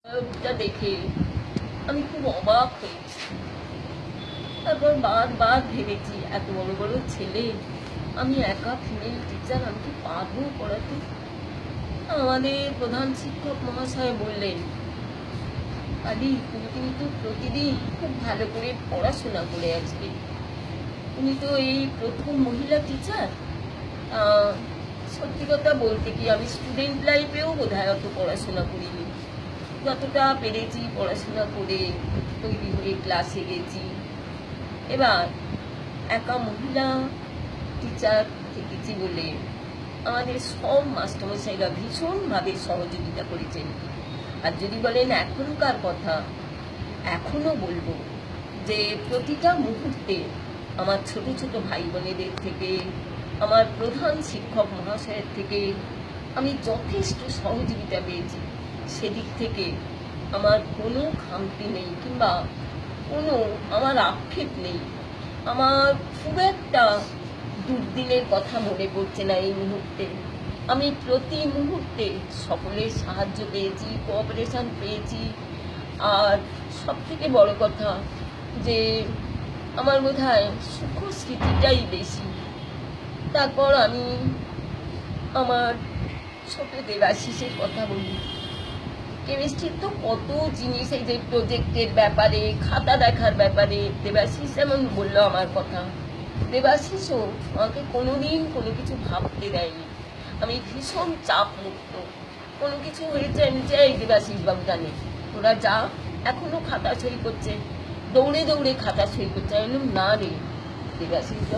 টা দেখে আমি খুব অবাক হয়েছি। তারপর বারবার ভেবেছি, এত বড় বড় ছেলে, আমি একা ফিমেল টিচার, আমি কি পারবো পড়াতে? আমাদের প্রধান শিক্ষক মহাশয় বললেন, আদি তুমি কিন্তু প্রতিদিন খুব ভালো করে পড়াশোনা করে আসবে, তুমি তো এই প্রথম মহিলা টিচার। সত্যি কথা বলতে কি, আমি স্টুডেন্ট লাইফেও বোধহয় অত পড়াশোনা করিনি। যতটা পেরেছি পড়াশোনা করে তৈরি হয়ে ক্লাসে গেছি। এবার একা মহিলা টিচার থেকেছি বলে আমাদের সব মাস্টারমশাইরা ভীষণভাবে সহযোগিতা করেছেন। আর যদি বলেন এখনকার কথা, এখনো বলবো যে প্রতিটা মুহূর্তে আমার ছোট ছোট ভাই বোনেদের থেকে, আমার প্রধান শিক্ষক মহাশয়ের থেকে আমি যথেষ্ট সহযোগিতা পেয়েছি। সেদিক থেকে আমার কোনো খামতি নেই, কিংবা কোনো আমার আক্ষেপ নেই। আমার খুব একটা দুর্দিনের কথা মনে পড়ছে না এই মুহূর্তে। আমি প্রতি মুহূর্তে সকলের সাহায্য পেয়েছি, কোঅপারেশন পেয়েছি। আর সব থেকে বড় কথা যে আমার বোধহয় সুখ স্মৃতিটাই বেশি। তারপর আমি আমার ছোট দেবাশিসের কথা বলি। কেমিস্ট্রির তো কত জিনিস, এই যে প্রজেক্টের ব্যাপারে, খাতা দেখার ব্যাপারে দেবাশিস যেমন বললো আমার কথা, দেবাশিসও আমাকে কোনোদিন কোনো কিছু ভাবতে দেয়নি। আমি ভীষণ চাপ মুক্ত। কোনো কিছু হয়েছে আমি চাই দেবাশিস বাবু জানে, তোরা যা, এখনো খাতা সই করছে, দৌড়ে দৌড়ে খাতা সই করছে। আমি বললাম, না রে দেবাশিস